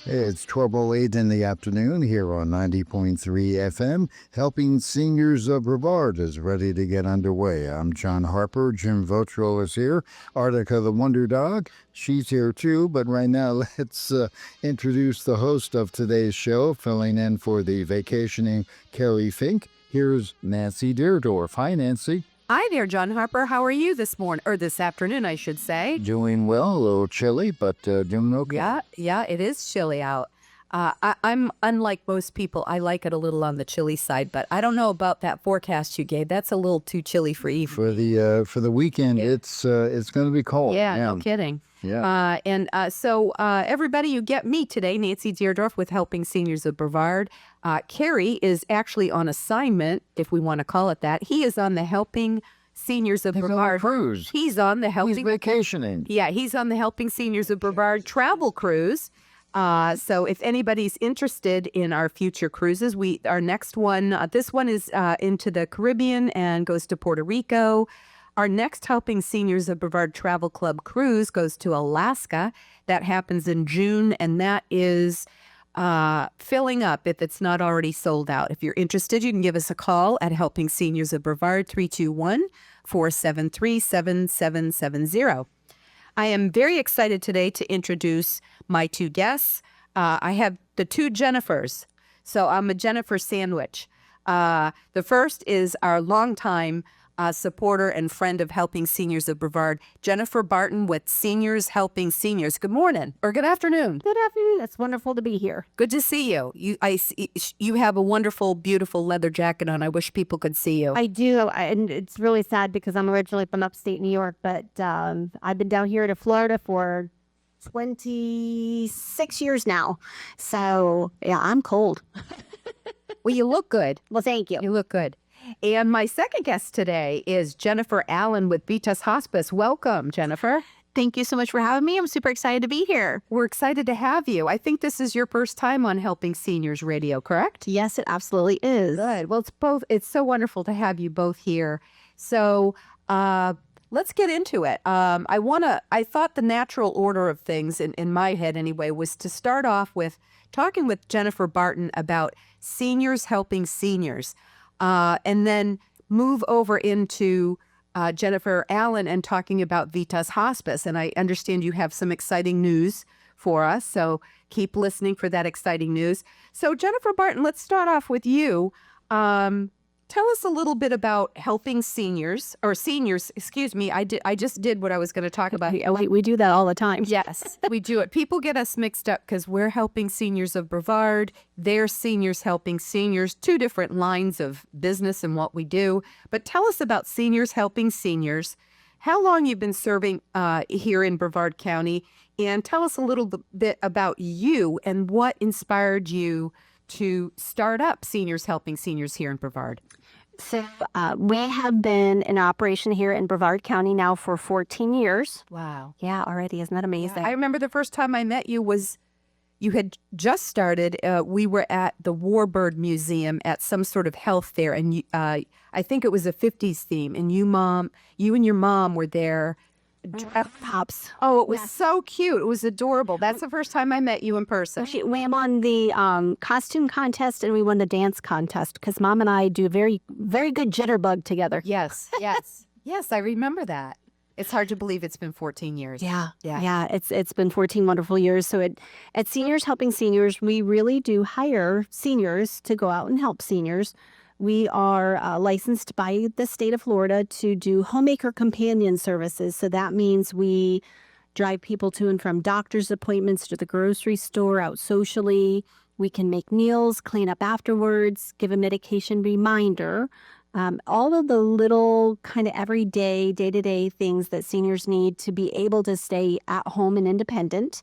It's 12:08 in the afternoon here on 90.3 FM. Helping Seniors of Brevard is ready to get underway. I'm John Harper. Jim Votro is here. Artica the Wonder Dog, she's here too. But right now, let's introduce the host of today's show, filling in for the vacationing Carrie Fink. Here's Nancy Deardorff. Hi, Nancy. Hi there, John Harper. How are you this morning, or this afternoon, I should say? Doing well, a little chilly, but doing okay. Yeah, it is chilly out. I'm unlike most people. I like it a little on the chilly side, but I don't know about that forecast you gave. That's a little too chilly for evening. For the weekend, it's going to be cold. Yeah, no kidding. Yeah. So everybody, you get me today, Nancy Deardorff with Helping Seniors of Brevard. Carrie is actually on assignment, if we want to call it that. He is on the Helping Seniors of Brevard on a cruise. He's on the Helping. He's vacationing. Yeah, he's on the Helping Seniors of Brevard travel cruise. So if anybody's interested in our future cruises, our next one, this one is into the Caribbean and goes to Puerto Rico. Our next Helping Seniors of Brevard Travel Club cruise goes to Alaska. That happens in June, and that is filling up if it's not already sold out. If you're interested, you can give us a call at Helping Seniors of Brevard, 321-473-7770. I am very excited today to introduce my two guests. I have the two Jennifers, so I'm a Jennifer sandwich. The first is our longtime supporter and friend of Helping Seniors of Brevard, Jennifer Barton with Seniors Helping Seniors. Good morning, or good afternoon. Good afternoon. It's wonderful to be here. Good to see you. You have a wonderful, beautiful leather jacket on. I wish people could see you. I do, and it's really sad because I'm originally from upstate New York, but I've been down here to Florida for 26 years now. So, yeah, I'm cold. Well, you look good. Well, thank you. You look good. And my second guest today is Jennifer Allen with Vitas Hospice. Welcome, Jennifer. Thank you so much for having me. I'm super excited to be here. We're excited to have you. I think this is your first time on Helping Seniors Radio, correct? Yes, it absolutely is. Good. Well, it's so wonderful to have you both here. So let's get into it. I thought the natural order of things in my head anyway was to start off with talking with Jennifer Barton about seniors helping seniors. And then move over into Jennifer Allen and talking about Vitas Hospice. And I understand you have some exciting news for us, so keep listening for that exciting news. So Jennifer Barton, let's start off with you. Tell us a little bit about helping seniors, excuse me. I just did what I was going to talk about. We do that all the time. Yes, we do it. People get us mixed up because we're Helping Seniors of Brevard. They're Seniors Helping Seniors, two different lines of business and what we do. But tell us about Seniors Helping Seniors, how long you've been serving here in Brevard County, and tell us a little bit about you and what inspired you to start up Seniors Helping Seniors here in Brevard. So we have been in operation here in Brevard County now for 14 years. Wow. Yeah, already. Isn't that amazing? I remember the first time I met you was you had just started. We were at the Warbird Museum at some sort of health fair, and I think it was a 50s theme, and you and your mom were there. Pops. Oh, it was so cute. It was adorable. That's the first time I met you in person. We won the costume contest and we won the dance contest because Mom and I do very, very good jitterbug together. Yes. Yes, I remember that. It's hard to believe it's been 14 years. Yeah. It's been 14 wonderful years. So at Seniors Helping Seniors, we really do hire seniors to go out and help seniors. We are licensed by the state of Florida to do homemaker companion services. So that means we drive people to and from doctor's appointments, to the grocery store, out socially. We can make meals, clean up afterwards, give a medication reminder. All of the little kind of everyday, day-to-day things that seniors need to be able to stay at home and independent.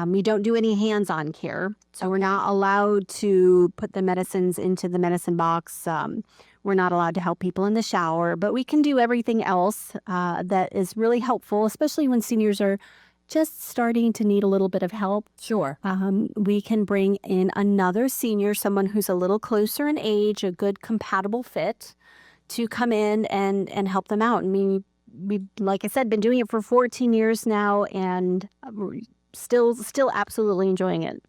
We don't do any hands-on care, so we're not allowed to put the medicines into the medicine box. We're not allowed to help people in the shower, but we can do everything else that is really helpful, especially when seniors are just starting to need a little bit of help. Sure. We can bring in another senior, someone who's a little closer in age, a good compatible fit, to come in and help them out. I mean, we've, like I said, been doing it for 14 years now, and we're still absolutely enjoying it.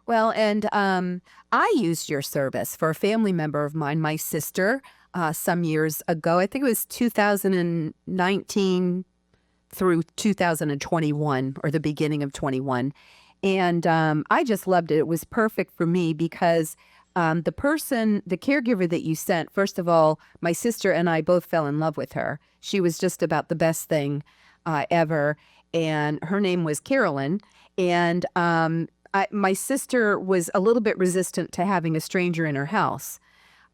Well, and I used your service for a family member of mine, my sister, some years ago. I think it was 2019 through 2021 or the beginning of 21. And I just loved it. It was perfect for me because the caregiver that you sent, first of all, my sister and I both fell in love with her. She was just about the best thing ever. And her name was Carolyn. And my sister was a little bit resistant to having a stranger in her house.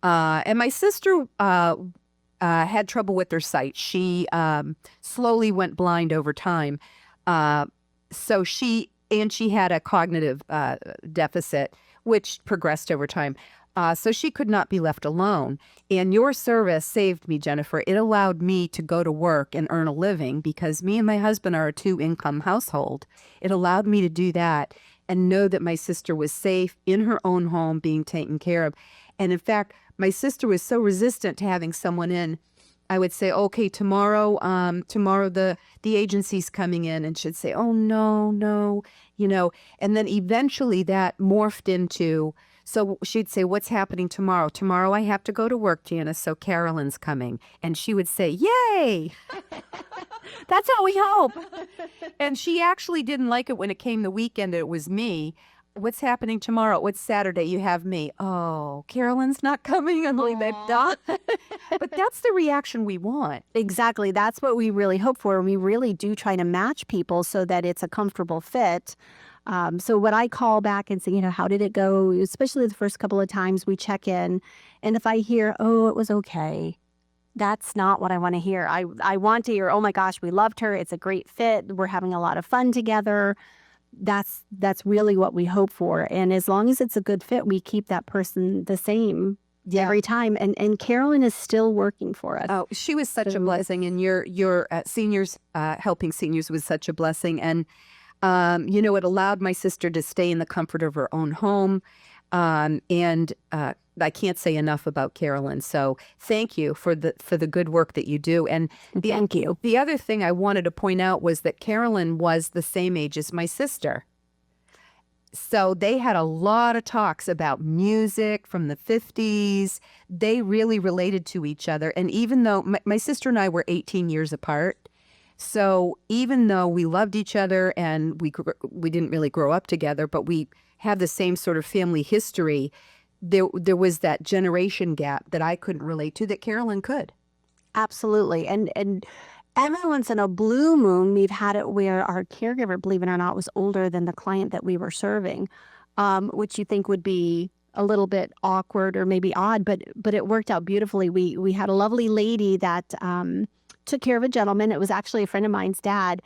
And my sister had trouble with her sight. She slowly went blind over time. So she had a cognitive deficit, which progressed over time. So she could not be left alone. And your service saved me, Jennifer. It allowed me to go to work and earn a living because me and my husband are a two-income household. It allowed me to do that and know that my sister was safe in her own home being taken care of. And in fact, my sister was so resistant to having someone in. I would say, okay, tomorrow the agency's coming in, and she'd say, oh, no, and then eventually that morphed into, so she'd say, what's happening tomorrow? Tomorrow I have to go to work, Janice, so Carolyn's coming. And she would say, yay! That's how we hope. And she actually didn't like it when it came the weekend. It was me. What's happening tomorrow? What's Saturday? You have me. Oh, Carolyn's not coming. I'm like, but that's the reaction we want. Exactly. That's what we really hope for. We really do try to match people so that it's a comfortable fit. So what I call back and say, how did it go? Especially the first couple of times we check in. And if I hear, oh, it was okay, that's not what I want to hear. I want to hear, oh my gosh, we loved her. It's a great fit. We're having a lot of fun together. That's really what we hope for. And as long as it's a good fit, we keep that person the same every time. And Carolyn is still working for us. Oh, she was such a blessing. And your seniors, helping seniors was such a blessing. And, it allowed my sister to stay in the comfort of her own home. And I can't say enough about Carolyn. So thank you for the good work that you do. And thank you. The other thing I wanted to point out was that Carolyn was the same age as my sister. So they had a lot of talks about music from the 50s. They really related to each other. And even though my sister and I were 18 years apart, so even though we loved each other and we didn't really grow up together, but we have the same sort of family history, there was that generation gap that I couldn't relate to that Carolyn could. Absolutely. And every once in a blue moon, we've had it where our caregiver, believe it or not, was older than the client that we were serving, which you think would be a little bit awkward or maybe odd, but it worked out beautifully. We had a lovely lady that took care of a gentleman. It was actually a friend of mine's dad.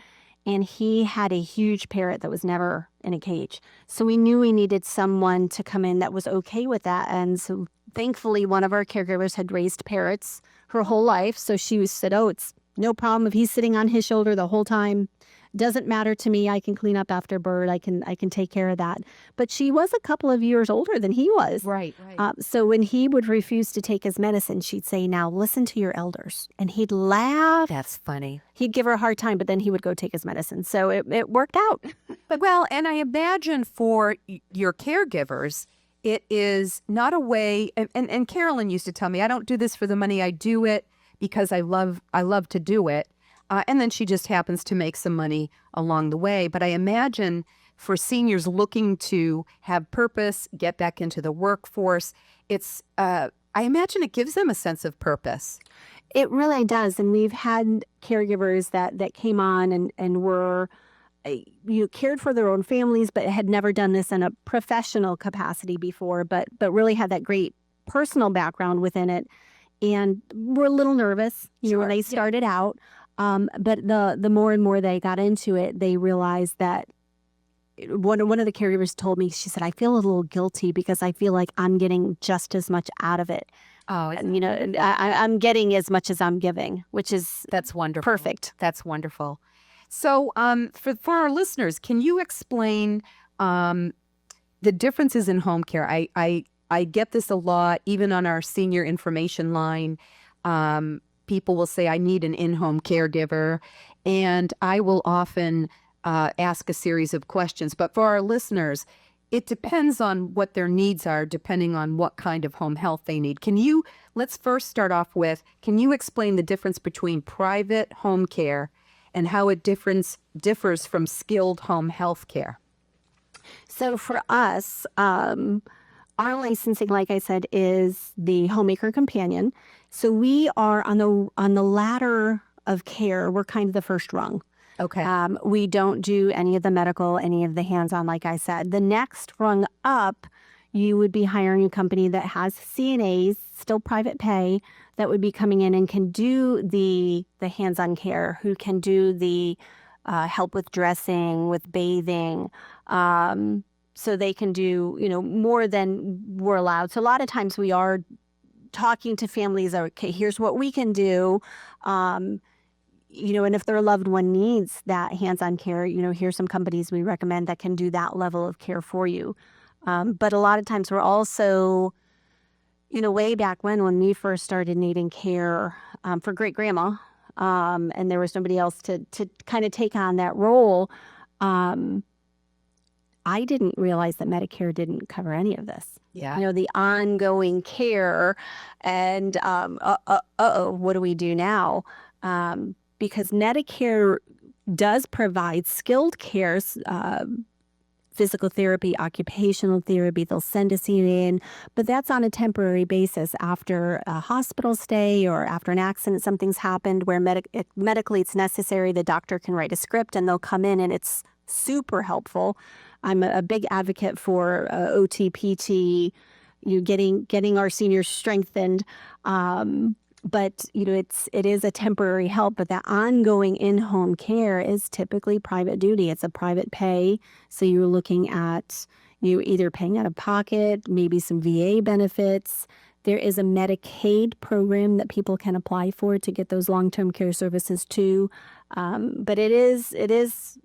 And he had a huge parrot that was never in a cage. So we knew we needed someone to come in that was okay with that. And so thankfully, one of our caregivers had raised parrots her whole life. So she said, oh, it's no problem if he's sitting on his shoulder the whole time. Doesn't matter to me. I can clean up after Bird. I can take care of that. But she was a couple of years older than he was. Right. So when he would refuse to take his medicine, she'd say, now listen to your elders. And he'd laugh. That's funny. He'd give her a hard time, but then he would go take his medicine. So it worked out. Well, and I imagine for your caregivers, it is not a way, and Carolyn used to tell me, I don't do this for the money. I do it because I love to do it. And then she just happens to make some money along the way. But I imagine for seniors looking to have purpose, get back into the workforce, I imagine it gives them a sense of purpose. It really does. And we've had caregivers that came on and were cared for their own families, but had never done this in a professional capacity before, but really had that great personal background within it. And were a little nervous, when they started out. But the more and more they got into it, they realized that one of the caregivers told me, she said, I feel a little guilty because I feel like I'm getting just as much out of it. Oh, and, I'm getting as much as I'm giving, that's wonderful. Perfect. That's wonderful. So for our listeners, can you explain the differences in home care? I get this a lot, even on our senior information line. People will say, I need an in-home caregiver, and I will often ask a series of questions. But for our listeners, it depends on what their needs are, depending on what kind of home health they need. Let's first start off with, can you explain the difference between private home care and how it differs from skilled home health care? So for us, our licensing, like I said, is the homemaker companion. So we are on the ladder of care. We're kind of the first rung. Okay. We don't do any of the medical, any of the hands-on, like I said. The next rung up, you would be hiring a company that has CNAs, still private pay, that would be coming in and can do the hands-on care, who can do the help with dressing, with bathing. So they can do, more than we're allowed. So a lot of times we are talking to families, okay, here's what we can do. And if their loved one needs that hands-on care, here's some companies we recommend that can do that level of care for you. But a lot of times we're also, way back when we first started needing care for great grandma, and there was nobody else to kind of take on that role. I didn't realize that Medicare didn't cover any of this. Yeah. The ongoing care and, what do we do now? Because Medicare does provide skilled care, physical therapy, occupational therapy. They'll send a CNA in, but that's on a temporary basis after a hospital stay or after an accident, something's happened where medically it's necessary. The doctor can write a script and they'll come in, and it's super helpful. I'm a big advocate for OT, PT, getting our seniors strengthened. But it is a temporary help, but that ongoing in-home care is typically private duty. It's a private pay. So you're looking at either paying out of pocket, maybe some VA benefits. There is a Medicaid program that people can apply for to get those long-term care services too. But it is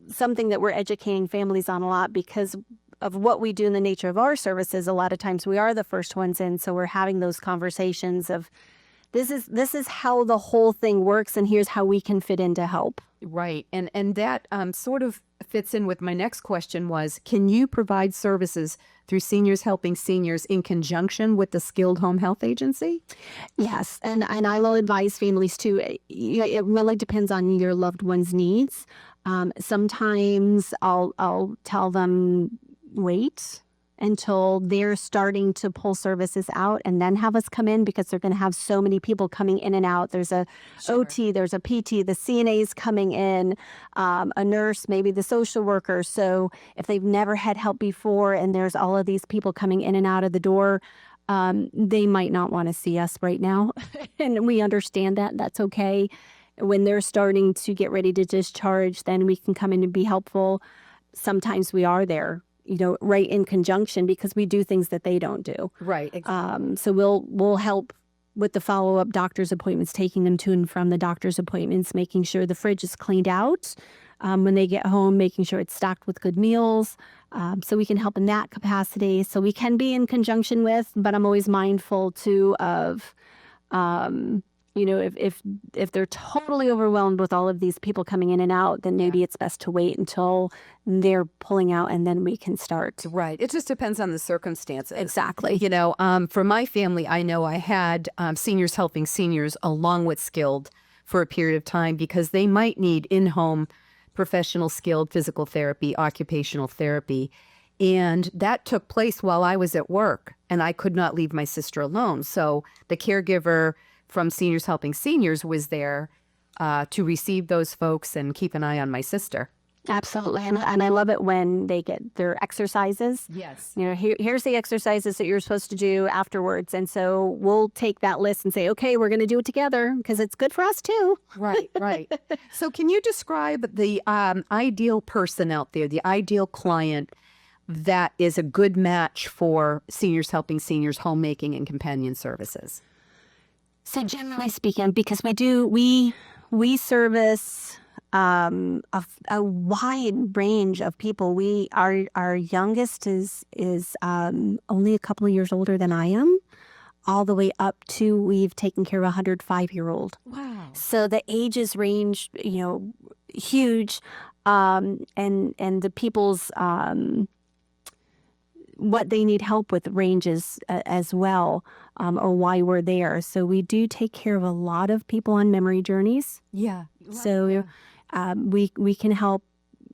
something that we're educating families on a lot because of what we do in the nature of our services. A lot of times we are the first ones in, so we're having those conversations of, this is how the whole thing works, and here's how we can fit in to help. Right. And that sort of fits in with my next question was, can you provide services through Seniors Helping Seniors in conjunction with the Skilled Home Health Agency? Yes. And I will advise families too. It really depends on your loved one's needs. Sometimes I'll tell them, wait until they're starting to pull services out and then have us come in, because they're going to have so many people coming in and out. There's a OT, there's a PT, the CNA's coming in, a nurse, maybe the social worker. So if they've never had help before and there's all of these people coming in and out of the door, they might not want to see us right now. And we understand that. That's okay. When they're starting to get ready to discharge, then we can come in and be helpful. Sometimes we are there, right in conjunction, because we do things that they don't do. Right. Exactly. So we'll help with the follow-up doctor's appointments, taking them to and from the doctor's appointments, making sure the fridge is cleaned out when they get home, making sure it's stocked with good meals. So we can help in that capacity. So we can be in conjunction with, but I'm always mindful too of, if they're totally overwhelmed with all of these people coming in and out, then maybe it's best to wait until they're pulling out and then we can start. Right. It just depends on the circumstances. Exactly. For my family, I know I had Seniors Helping Seniors along with Skilled for a period of time because they might need in-home professional skilled physical therapy, occupational therapy. And that took place while I was at work and I could not leave my sister alone. So the caregiver from Seniors Helping Seniors was there to receive those folks and keep an eye on my sister. Absolutely. And I love it when they get their exercises. Yes. Here's the exercises that you're supposed to do afterwards. And so we'll take that list and say, okay, we're going to do it together because it's good for us too. Right, right. So can you describe the ideal person out there, the ideal client that is a good match for Seniors Helping Seniors homemaking and companion services? So generally speaking, because we service a wide range of people. Our youngest is only a couple of years older than I am, all the way up to we've taken care of a 105-year-old. Wow. So the ages range, huge, and the people's what they need help with ranges as well, or why we're there. So we do take care of a lot of people on memory journeys. Yeah. So we can help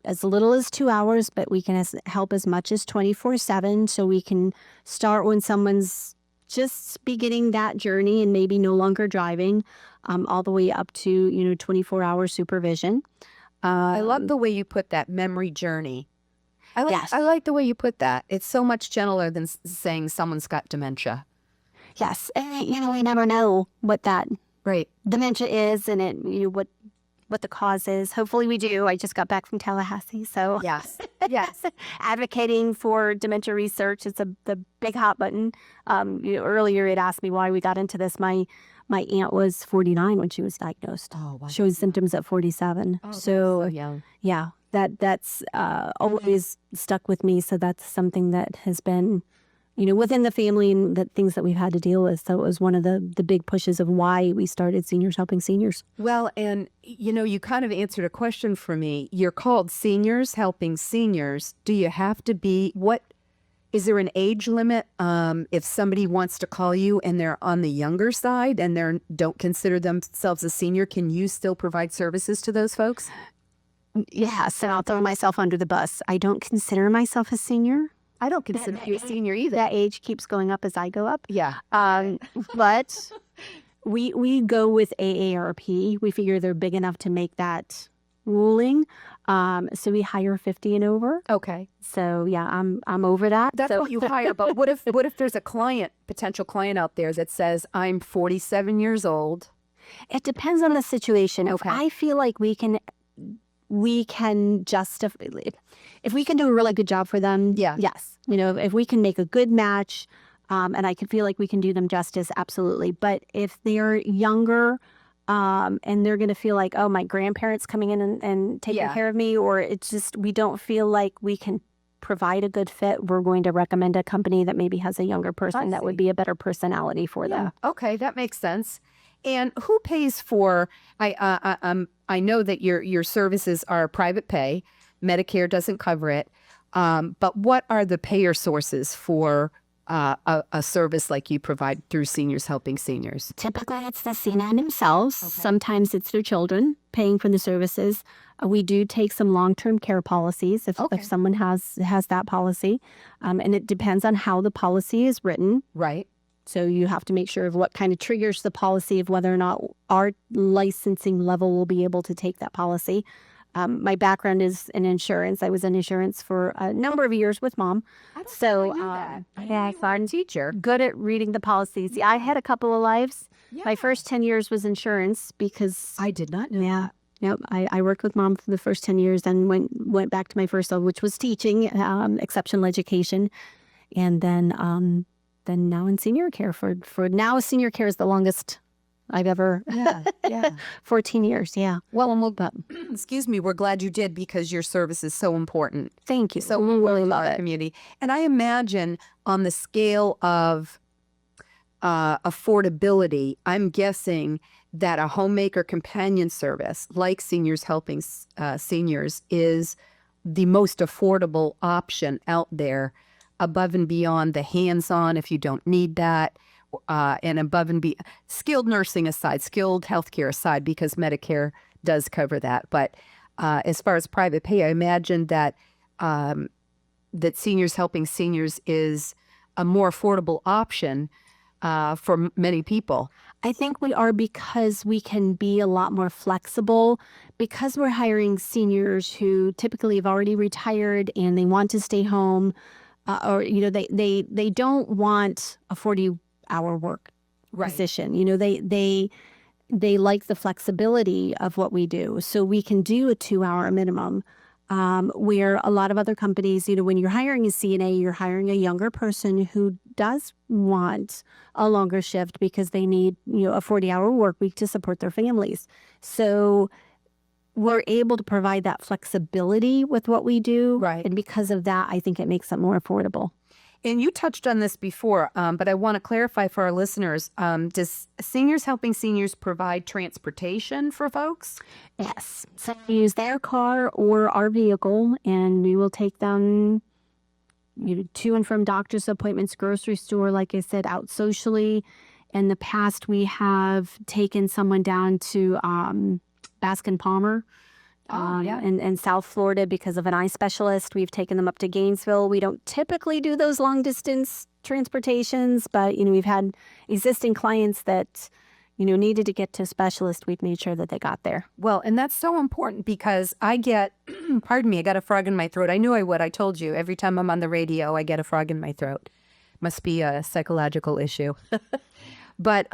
as little as 2 hours, but we can help as much as 24/7. So we can start when someone's just beginning that journey and maybe no longer driving, all the way up to 24-hour supervision. I love the way you put that, memory journey. Yes. I like the way you put that. It's so much gentler than saying someone's got dementia. Yes, and we never know what that Right. dementia is, and what the cause is. Hopefully we do. I just got back from Tallahassee, so Yes. Yes. advocating for dementia research is the big hot button. Earlier it asked me why we got into this. My aunt was 49 when she was diagnosed. Oh, wow. Showed symptoms at 47. Oh, that's so young. yeah, that's always stuck with me. So that's something that has been, within the family and the things that we've had to deal with. So it was one of the big pushes of why we started Seniors Helping Seniors. Well, and you kind of answered a question for me. You're called Seniors Helping Seniors. Do you have to be, is there an age limit if somebody wants to call you and they're on the younger side and they don't consider themselves a senior? Can you still provide services to those folks? Yes, and I'll throw myself under the bus. I don't consider myself a senior. I don't consider you a senior either. That age keeps going up as I go up. Yeah. But we go with AARP. We figure they're big enough to make that ruling. So we hire 50 and over. Okay. So yeah, I'm over that. That's so what you hire. But what if there's a potential client out there that says, I'm 47 years old? It depends on the situation. Okay. If I feel like we can justify, if we can do a really good job for them, Yeah. yes. If we can make a good match, and I can feel like we can do them justice, absolutely. But if they're younger, and they're going to feel like, oh, my grandparents coming in and taking Yeah. care of me, or it's just we don't feel like we can provide a good fit, we're going to recommend a company that maybe has a younger person that would be a better personality for them. Okay, that makes sense. And who pays for? I know that your services are private pay. Medicare doesn't cover it. But what are the payer sources for a service like you provide through Seniors Helping Seniors? Typically, it's the senile themselves. Okay. Sometimes it's their children paying for the services. We do take some long-term care policies if someone has that policy, and it depends on how the policy is written. Right. So you have to make sure of what kind of triggers the policy of whether or not our licensing level will be able to take that policy. My background is in insurance. I was in insurance for a number of years with Mom. Yeah, I'm a teacher. Good at reading the policies. Yeah, I had a couple of lives. My first 10 years was insurance because I did not know. Yeah. Yep. I worked with Mom for the first 10 years, then went back to my first love, which was teaching, exceptional education. And then now in senior care for now senior care is the longest I've ever. Yeah. 14 years. Yeah. Well, excuse me, we're glad you did because your service is so important. Thank you. So we really love our it. community. And I imagine on the scale of affordability, I'm guessing that a homemaker companion service like Seniors Helping Seniors is the most affordable option out there, above and beyond the hands-on if you don't need that, and above and beyond skilled nursing aside, skilled healthcare aside, because Medicare does cover that. But as far as private pay, I imagine that that Seniors Helping Seniors is a more affordable option for many people. I think we are because we can be a lot more flexible because we're hiring seniors who typically have already retired and they want to stay home, or they don't want a 40-hour work position. They like the flexibility of what we do, so we can do a 2-hour minimum. Where a lot of other companies, when you're hiring a CNA, you're hiring a younger person who does want a longer shift because they need, a 40-hour work week to support their families. So we're able to provide that flexibility with what we do. Right. And because of that, I think it makes it more affordable. And you touched on this before, but I want to clarify for our listeners. Does Seniors Helping Seniors provide transportation for folks? Yes. So we use their car or our vehicle, and we will take them to and from doctor's appointments, grocery store, like I said, out socially. In the past, we have taken someone down to Baskin Palmer in South Florida because of an eye specialist. We've taken them up to Gainesville. We don't typically do those long distance transportations, but we've had existing clients that needed to get to a specialist. We've made sure that they got there. Well, and that's so important because I get, pardon me, I got a frog in my throat. I knew I would. I told you, every time I'm on the radio, I get a frog in my throat. Must be a psychological issue. But,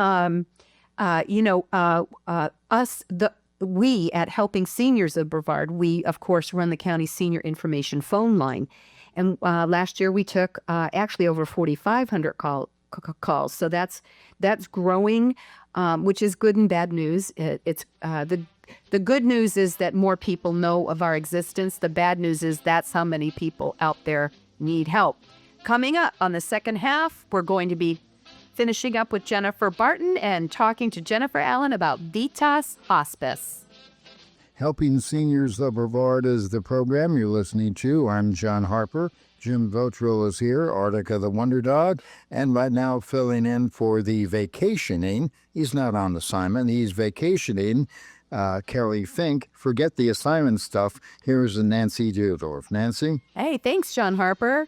we at Helping Seniors of Brevard, we, of course, run the county senior information phone line. And last year we took actually over 4,500 calls. So that's growing, which is good and bad news. It's the good news is that more people know of our existence. The bad news is that's how many people out there need help. Coming up on the second half, we're going to be finishing up with Jennifer Barton and talking to Jennifer Allen about Vitas Hospice. Helping Seniors of Brevard is the program you're listening to. I'm John Harper. Jim Votrell is here, Artica the Wonder Dog, and right now filling in for the vacationing. He's not on assignment. He's vacationing. Kelly Fink. Forget the assignment stuff. Here's Nancy Deardorff. Nancy? Hey, thanks, John Harper.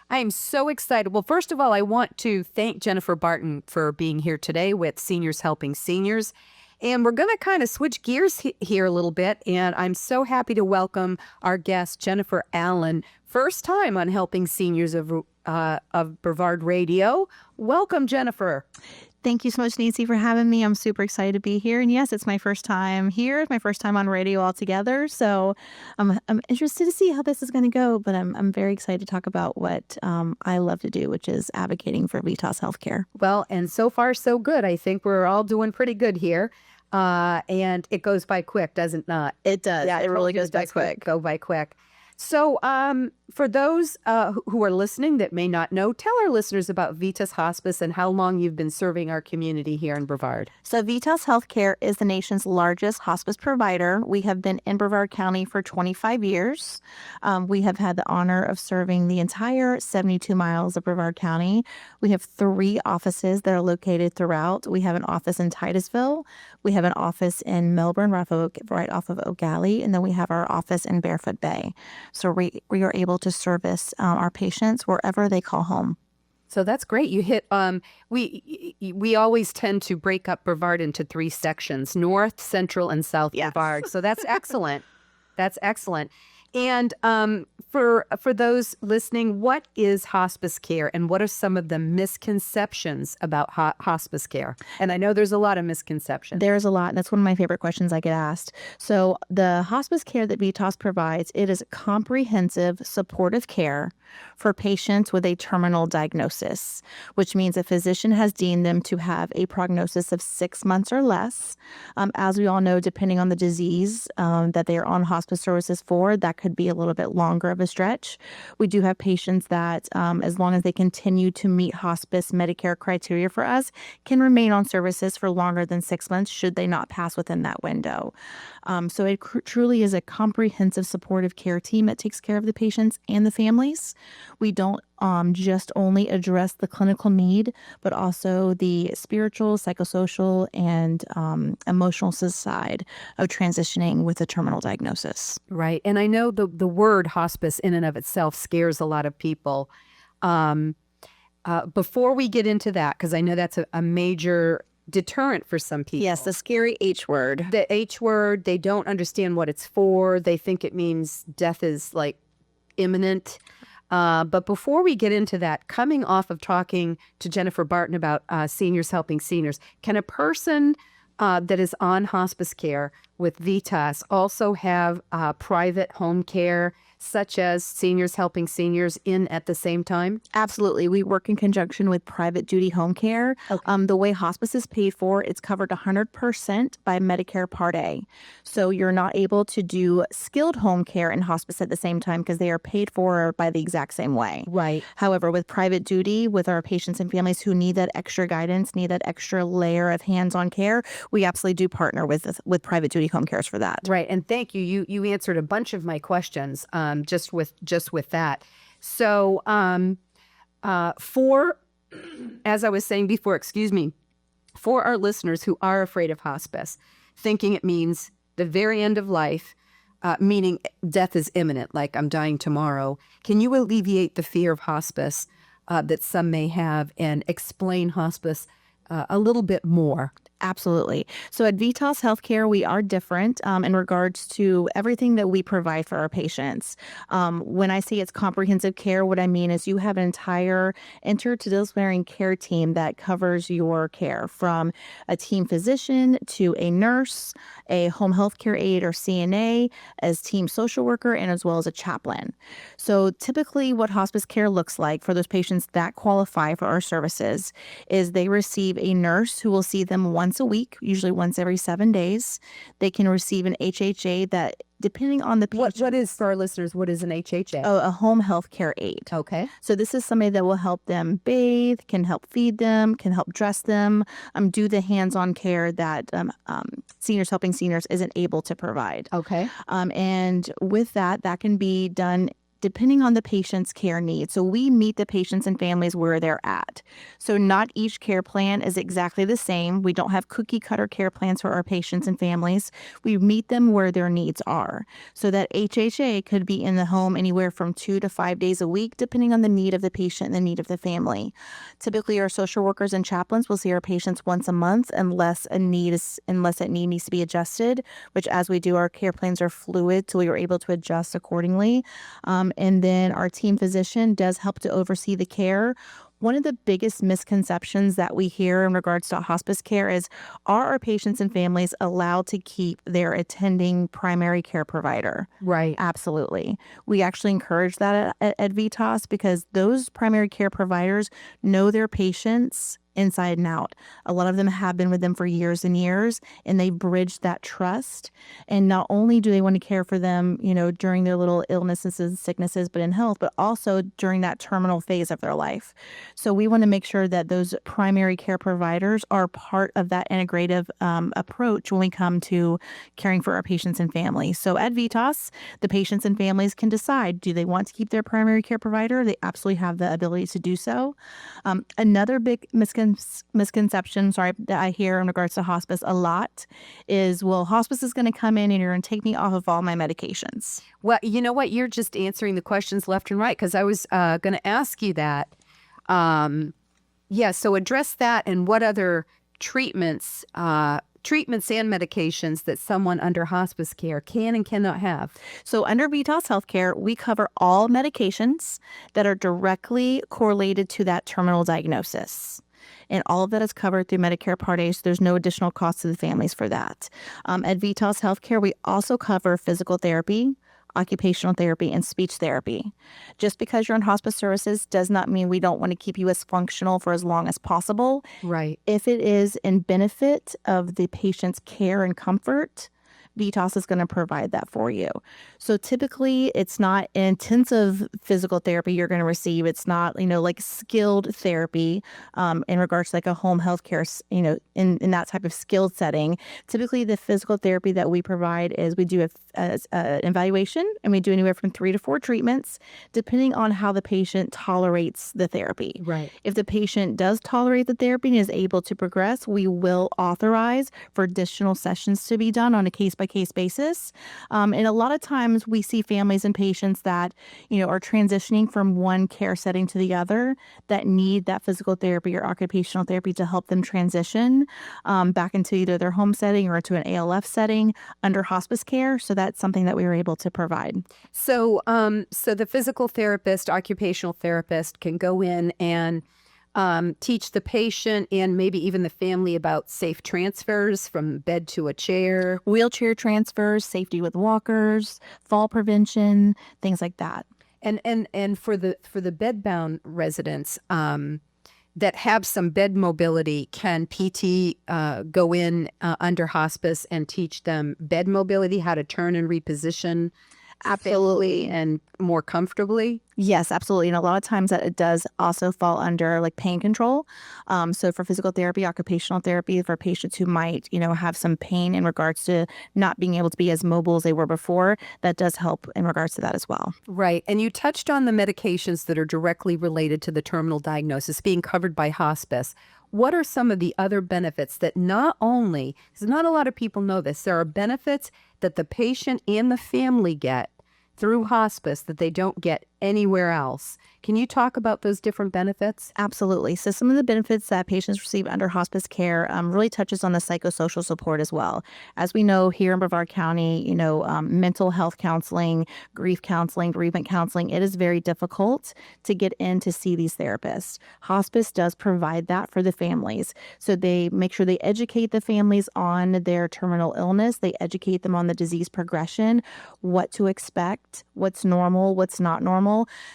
I am so excited. Well, first of all, I want to thank Jennifer Barton for being here today with Seniors Helping Seniors. And we're going to kind of switch gears here a little bit. And I'm so happy to welcome our guest, Jennifer Allen, first time on Helping Seniors of Brevard Radio. Welcome, Jennifer. Thank you so much, Nancy, for having me. I'm super excited to be here. And yes, it's my first time here. It's my first time on radio altogether. So I'm interested to see how this is going to go. But I'm very excited to talk about what I love to do, which is advocating for Vitas Healthcare. Well, and so far, so good. I think we're all doing pretty good here. And it goes by quick, does it not? It does. Yeah, it really goes by quick. Go by quick. So for those who are listening that may not know, tell our listeners about Vitas Hospice and how long you've been serving our community here in Brevard. So Vitas Healthcare is the nation's largest hospice provider. We have been in Brevard County for 25 years. We have had the honor of serving the entire 72 miles of Brevard County. We have 3 offices that are located throughout. We have an office in Titusville. We have an office in Melbourne, right off of Oak Alley, and then we have our office in Barefoot Bay. So we are able to service our patients wherever they call home. So that's great. You hit, we always tend to break up Brevard into 3 sections, North, Central, and South Brevard. So that's excellent. That's excellent. And for those listening, what is hospice care and what are some of the misconceptions about hospice care? And I know there's a lot of misconceptions. There's a lot. That's one of my favorite questions I get asked. So the hospice care that Vitas provides, it is comprehensive supportive care for patients with a terminal diagnosis, which means a physician has deemed them to have a prognosis of 6 months or less. As we all know, depending on the disease that they are on hospice services for, that could be a little bit longer of a stretch. We do have patients that, as long as they continue to meet hospice Medicare criteria for us, can remain on services for longer than 6 months should they not pass within that window. So it truly is a comprehensive supportive care team that takes care of the patients and the families. We don't just only address the clinical need, but also the spiritual, psychosocial, and emotional side of transitioning with a terminal diagnosis. Right. And I know the word hospice in and of itself scares a lot of people. Before we get into that, because I know that's a major deterrent for some people. Yes, the scary H word. The H word, they don't understand what it's for. They think it means death is like imminent. But before we get into that, coming off of talking to Jennifer Barton about Seniors Helping Seniors, can a person that is on hospice care with Vitas also have private home care, such as Seniors Helping Seniors, in at the same time? Absolutely. We work in conjunction with private duty home care. Okay. The way hospice is paid for, it's covered 100% by Medicare Part A. So you're not able to do skilled home care and hospice at the same time because they are paid for by the exact same way. Right. However, with private duty, with our patients and families who need that extra guidance, need that extra layer of hands-on care, we absolutely do partner with private duty home cares for that. Right. And thank you. You answered a bunch of my questions just with that. So, for, as I was saying before, excuse me, for our listeners who are afraid of hospice, thinking it means the very end of life, meaning death is imminent, like I'm dying tomorrow, can you alleviate the fear of hospice that some may have and explain hospice a little bit more? Absolutely. So at Vitas Healthcare, we are different in regards to everything that we provide for our patients. When I say it's comprehensive care, what I mean is you have an entire interdisciplinary care team that covers your care, from a team physician to a nurse, a home health care aide or CNA, as team social worker, and as well as a chaplain. So typically what hospice care looks like for those patients that qualify for our services is they receive a nurse who will see them once a week, usually once every 7 days. They can receive an HHA that, depending on the patient. What is, for our listeners, what is an HHA? Oh, a home health care aide. Okay. So this is somebody that will help them bathe, can help feed them, can help dress them, do the hands-on care that Seniors Helping Seniors isn't able to provide. Okay. And with that, that can be done depending on the patient's care needs. So we meet the patients and families where they're at. So not each care plan is exactly the same. We don't have cookie cutter care plans for our patients and families. We meet them where their needs are. So that HHA could be in the home anywhere from 2 to 5 days a week, depending on the need of the patient and the need of the family. Typically, our social workers and chaplains will see our patients once a month unless that need needs to be adjusted, which, as we do, our care plans are fluid, so we are able to adjust accordingly. And then our team physician does help to oversee the care. One of the biggest misconceptions that we hear in regards to hospice care is, are our patients and families allowed to keep their attending primary care provider? Right. Absolutely. We actually encourage that at Vitas, because those primary care providers know their patients inside and out. A lot of them have been with them for years and years, and they bridge that trust. And not only do they want to care for them, during their little illnesses and sicknesses, but in health, but also during that terminal phase of their life. So we want to make sure that those primary care providers are part of that integrative approach when we come to caring for our patients and families. So at Vitas, the patients and families can decide, do they want to keep their primary care provider? They absolutely have the ability to do so. Another big misconception, that I hear in regards to hospice a lot is, well, hospice is going to come in and you're going to take me off of all my medications. Well, you know what? You're just answering the questions left and right, because I was going to ask you that. So address that, and what other treatments and medications that someone under hospice care can and cannot have. So under Vitas Healthcare, we cover all medications that are directly correlated to that terminal diagnosis. And all of that is covered through Medicare Part A, so there's no additional cost to the families for that. At Vitas Healthcare, we also cover physical therapy, occupational therapy, and speech therapy. Just because you're on hospice services does not mean we don't want to keep you as functional for as long as possible. Right. If it is in benefit of the patient's care and comfort, Vitas is going to provide that for you. So typically, it's not intensive physical therapy you're going to receive. It's not, like skilled therapy in regards to like a home health care, in that type of skilled setting. Typically, the physical therapy that we provide is we do an evaluation, and we do anywhere from 3 to 4 treatments, depending on how the patient tolerates the therapy. Right. If the patient does tolerate the therapy and is able to progress, we will authorize for additional sessions to be done on a case-by-case basis. And a lot of times we see families and patients that, are transitioning from one care setting to the other that need that physical therapy or occupational therapy to help them transition back into either their home setting or to an ALF setting under hospice care. So that's something that we were able to provide. So, so the physical therapist, occupational therapist can go in and teach the patient and maybe even the family about safe transfers from bed to a chair. Wheelchair transfers, safety with walkers, fall prevention, things like that. And for the bedbound residents that have some bed mobility, can PT go in under hospice and teach them bed mobility, how to turn and reposition? Absolutely. and more comfortably? Yes, absolutely. And a lot of times that it does also fall under like pain control. So for physical therapy, occupational therapy, for patients who might, have some pain in regards to not being able to be as mobile as they were before, that does help in regards to that as well. Right. And you touched on the medications that are directly related to the terminal diagnosis being covered by hospice. What are some of the other benefits that not only, because not a lot of people know this, there are benefits that the patient and the family get through hospice that they don't get anywhere else. Can you talk about those different benefits? Absolutely. So some of the benefits that patients receive under hospice care really touches on the psychosocial support as well. As we know here in Brevard County, mental health counseling, grief counseling, bereavement counseling, it is very difficult to get in to see these therapists. Hospice does provide that for the families. So they make sure they educate the families on their terminal illness. They educate them on the disease progression, what to expect, what's normal, what's not normal.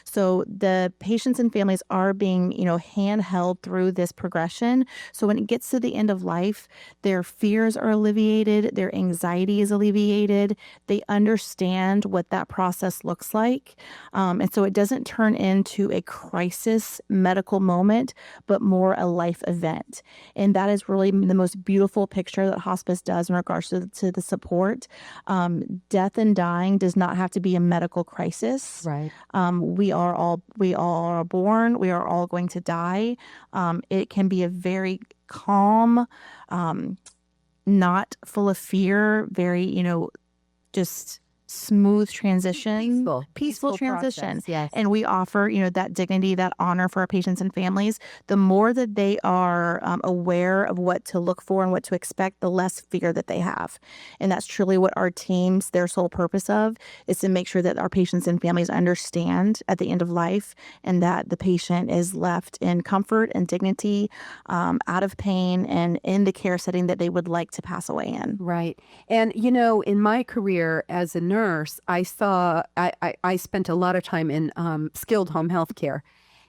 So the patients and families are being, handheld through this progression. So when it gets to the end of life, their fears are alleviated, their anxiety is alleviated. They understand what that process looks like. And so it doesn't turn into a crisis medical moment, but more a life event. And that is really the most beautiful picture that hospice does in regards to the support. Death and dying does not have to be a medical crisis. Right. We all are born. We are all going to die. It can be a very calm, not full of fear, very, just smooth transition, peaceful transition. Process, yes. And we offer, that dignity, that honor for our patients and families. The more that they are aware of what to look for and what to expect, the less fear that they have. And that's truly what our teams, their sole purpose of, is to make sure that our patients and families understand at the end of life and that the patient is left in comfort and dignity, out of pain, and in the care setting that they would like to pass away in. Right. And, in my career as a nurse, I spent a lot of time in skilled home health care.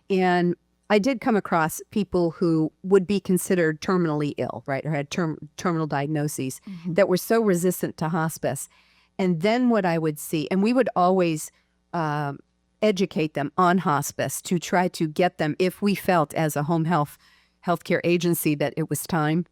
And I did come across people who would be considered terminally ill, right, or had terminal diagnoses that were so resistant to hospice. And then what I would see, and we would always educate them on hospice to try to get them, if we felt as a home healthcare agency that it was time.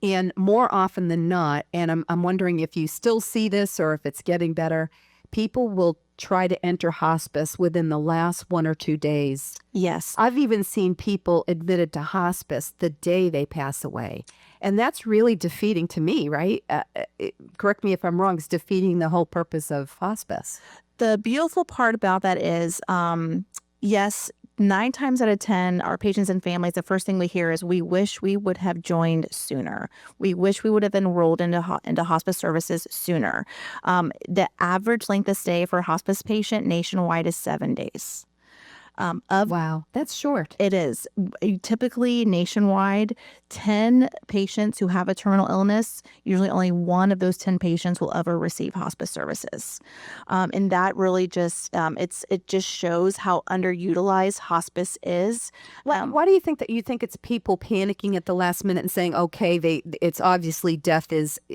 And more often than not, and I'm wondering if you still see this or if it's getting better, people will try to enter hospice within the last 1 or 2 days. Yes. I've even seen people admitted to hospice the day they pass away. And that's really defeating to me, right? Correct me if I'm wrong. It's defeating the whole purpose of hospice. The beautiful part about that is, yes, 9 times out of 10, our patients and families, the first thing we hear is, we wish we would have joined sooner. We wish we would have enrolled into hospice services sooner. The average length of stay for a hospice patient nationwide is 7 days. Wow, that's short. It is. Typically, nationwide, 10 patients who have a terminal illness, usually only one of those 10 patients will ever receive hospice services. And that really just, it just shows how underutilized hospice is. Why do you think that? You think it's people panicking at the last minute and saying, okay, it's obviously death is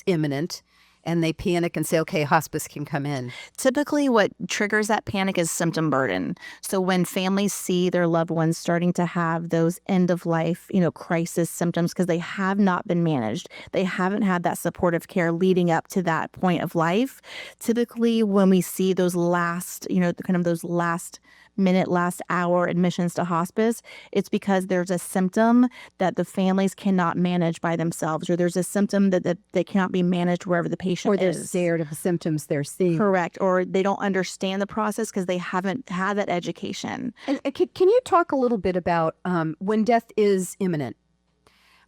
imminent. And they panic and say, okay, hospice can come in. Typically, what triggers that panic is symptom burden. So when families see their loved ones starting to have those end of life, crisis symptoms because they have not been managed, they haven't had that supportive care leading up to that point of life. Typically, when we see those last, those last minute, last hour admissions to hospice, it's because there's a symptom that the families cannot manage by themselves, or there's a symptom that they cannot be managed wherever the patient is. Or they're is. scared of the symptoms they're seeing. Correct. Or they don't understand the process because they haven't had that education. And can you talk a little bit about when death is imminent?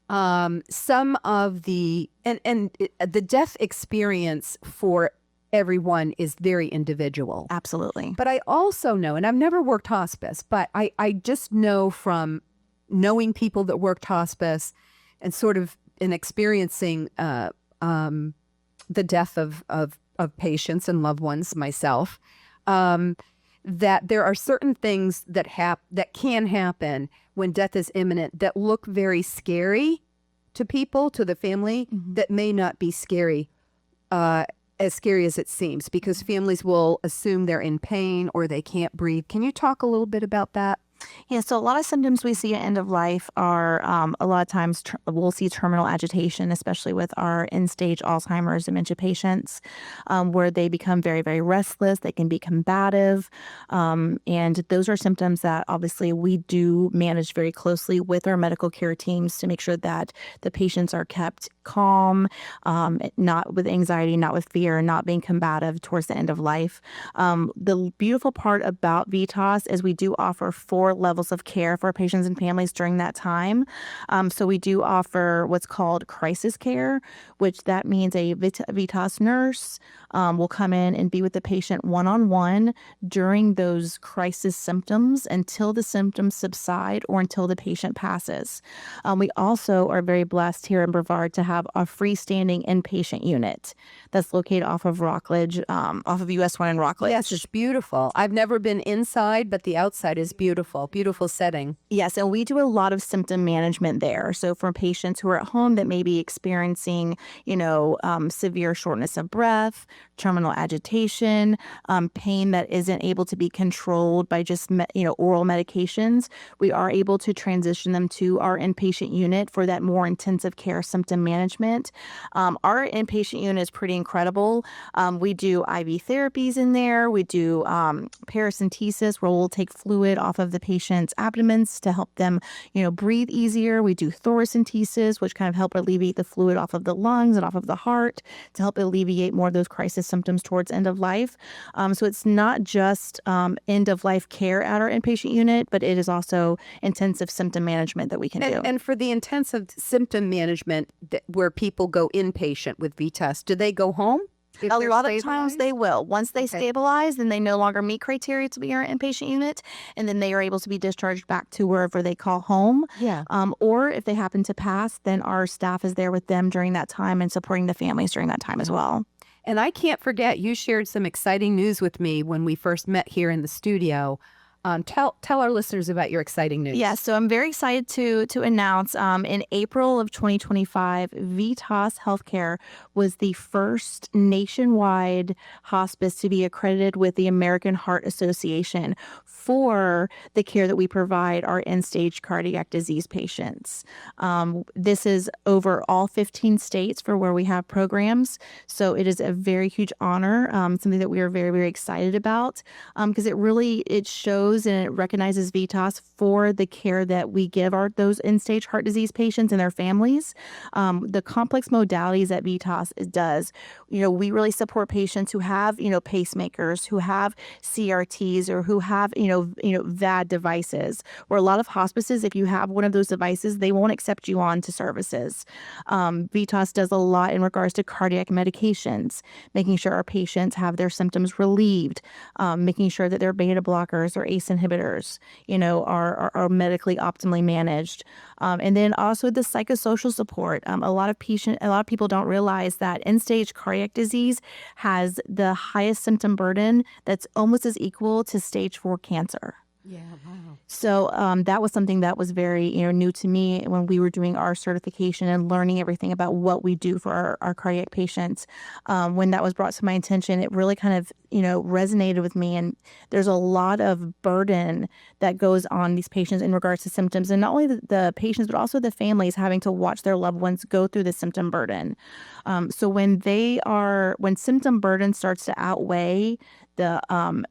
Some of the death experience for everyone is very individual. Absolutely. But I also know, and I've never worked hospice, but I just know from knowing people that worked hospice and sort of in experiencing the death of patients and loved ones myself, that there are certain things that can happen when death is imminent that look very scary to people, to the family, that may not be scary as scary as it seems, because families will assume they're in pain or they can't breathe. Can you talk a little bit about that? Yeah, so a lot of symptoms we see at end of life are a lot of times we'll see terminal agitation, especially with our end stage Alzheimer's dementia patients, where they become very, very restless. They can be combative. And those are symptoms that obviously we do manage very closely with our medical care teams to make sure that the patients are kept calm, not with anxiety, not with fear, not being combative towards the end of life. The beautiful part about Vitas is we do offer 4 levels of care for patients and families during that time. So we do offer what's called crisis care, which that means a Vitas nurse will come in and be with the patient one-on-one during those crisis symptoms until the symptoms subside or until the patient passes. We also are very blessed here in Brevard to have a freestanding inpatient unit that's located off of Rockledge, off of US 1 in Rockledge. Yes, it's beautiful. I've never been inside, but the outside is beautiful. Beautiful setting. Yes, and we do a lot of symptom management there. So for patients who are at home that may be experiencing, severe shortness of breath, terminal agitation, pain that isn't able to be controlled by just, oral medications, we are able to transition them to our inpatient unit for that more intensive care symptom management. Our inpatient unit is pretty incredible. We do IV therapies in there. We do paracentesis, where we'll take fluid off of the patient's abdomens to help them, breathe easier. We do thoracentesis, which kind of help alleviate the fluid off of the lungs and off of the heart to help alleviate more of those crisis symptoms towards end of life. So it's not just end of life care at our inpatient unit, but it is also intensive symptom management that we can do. And for the intensive symptom management where people go inpatient with Vitas, do they go home? A lot of times they will. Once they stabilize, then they no longer meet criteria to be in our inpatient unit, and then they are able to be discharged back to wherever they call home. Yeah. Or if they happen to pass, then our staff is there with them during that time and supporting the families during that time as well. And I can't forget, you shared some exciting news with me when we first met here in the studio. Tell our listeners about your exciting news. Yeah, so I'm very excited to announce in April of 2025, Vitas Healthcare was the first nationwide hospice to be accredited with the American Heart Association for the care that we provide our end-stage cardiac disease patients. This is over all 15 states for where we have programs, so it is a very huge honor, something that we are very, very excited about, because it shows and it recognizes Vitas for the care that we give those end-stage heart disease patients and their families. The complex modalities that Vitas does, we really support patients who have, pacemakers, who have CRTs, or who have, VAD devices, where a lot of hospices, if you have one of those devices, they won't accept you on to services. Vitas does a lot in regards to cardiac medications, making sure our patients have their symptoms relieved, making sure that their beta blockers or ACE inhibitors, are medically optimally managed. And then also the psychosocial support. A lot of people don't realize that end-stage cardiac disease has the highest symptom burden that's almost as equal to stage 4 cancer. Yeah, wow. So that was something that was very new to me when we were doing our certification and learning everything about what we do for our cardiac patients. When that was brought to my attention, it really kind of resonated with me. And there's a lot of burden that goes on these patients in regards to symptoms, and not only the patients, but also the families having to watch their loved ones go through the symptom burden. So when symptom burden starts to outweigh the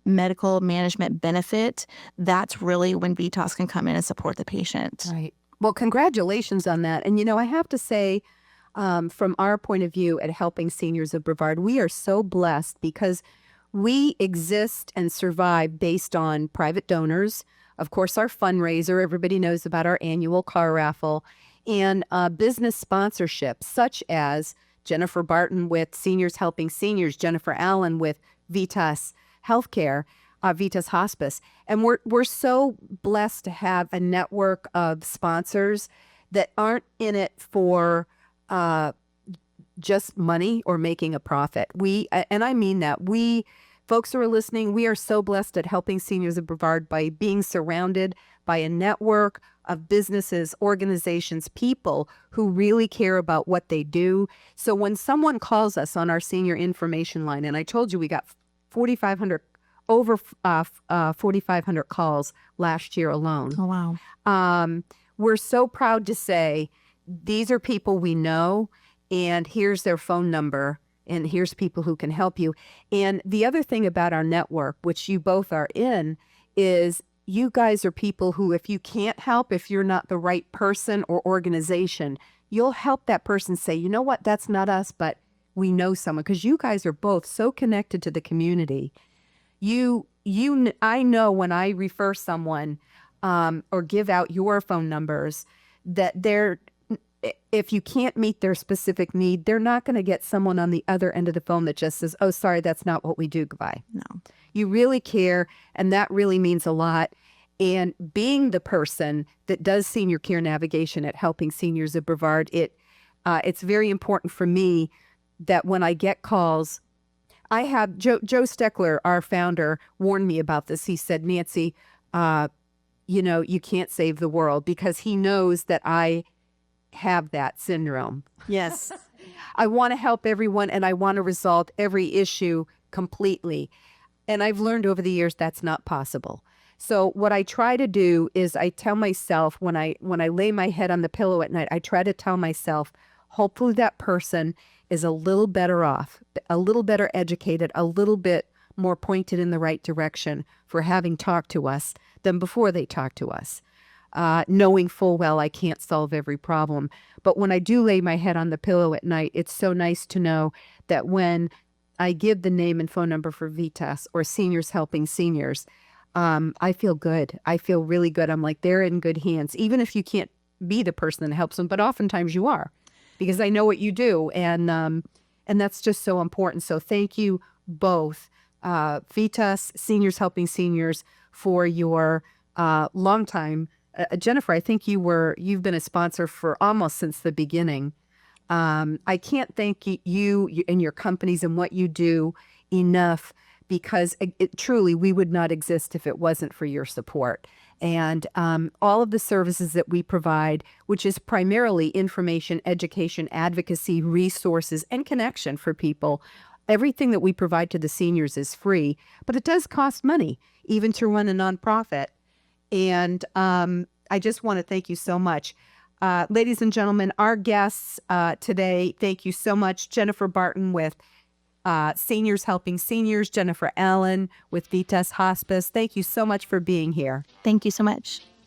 medical management benefit, that's really when Vitas can come in and support the patient. Right. Well, congratulations on that. And, I have to say, from our point of view at Helping Seniors of Brevard, we are so blessed because we exist and survive based on private donors. Of course, our fundraiser, everybody knows about our annual car raffle, and business sponsorships such as Jennifer Barton with Seniors Helping Seniors, Jennifer Allen with Vitas Healthcare, Vitas Hospice. And we're so blessed to have a network of sponsors that aren't in it for just money or making a profit. And I mean that, folks who are listening, we are so blessed at Helping Seniors of Brevard by being surrounded by a network of businesses, organizations, people who really care about what they do. So when someone calls us on our senior information line, and I told you we got 4,500 over 4,500 calls last year alone. Oh, wow. We're so proud to say these are people we know, and here's their phone number, and here's people who can help you. And the other thing about our network, which you both are in, is you guys are people who, if you can't help, if you're not the right person or organization, you'll help that person say, you know what, that's not us, but we know someone, because you guys are both so connected to the community. I know when I refer someone or give out your phone numbers that if you can't meet their specific need, they're not going to get someone on the other end of the phone that just says, oh, sorry, that's not what we do. Goodbye. No. You really care, and that really means a lot. And being the person that does senior care navigation at Helping Seniors of Brevard, it's very important for me that when I get calls, I have Joe Steckler, our founder, warned me about this. He said, Nancy, you can't save the world, because he knows that I have that syndrome. Yes. I want to help everyone, and I want to resolve every issue completely. And I've learned over the years that's not possible. So what I try to do is I tell myself when I lay my head on the pillow at night, I try to tell myself, hopefully that person is a little better off, a little better educated, a little bit more pointed in the right direction for having talked to us than before they talked to us. Knowing full well I can't solve every problem. But when I do lay my head on the pillow at night, it's so nice to know that when I give the name and phone number for Vitas or Seniors Helping Seniors, I feel good. I feel really good. I'm like, they're in good hands, even if you can't be the person that helps them, but oftentimes you are, because I know what you do. And that's just so important. So thank you both, Vitas, Seniors Helping Seniors, for your long time. Jennifer, I think you've been a sponsor for almost since the beginning. I can't thank you and your companies and what you do enough, because truly we would not exist if it wasn't for your support. And all of the services that we provide, which is primarily information, education, advocacy, resources, and connection for people, everything that we provide to the seniors is free, but it does cost money, even to run a nonprofit. And I just want to thank you so much. Ladies and gentlemen, our guests today, thank you so much. Jennifer Barton with Seniors Helping Seniors, Jennifer Allen with Vitas Hospice. Thank you so much for being here. Thank you so much.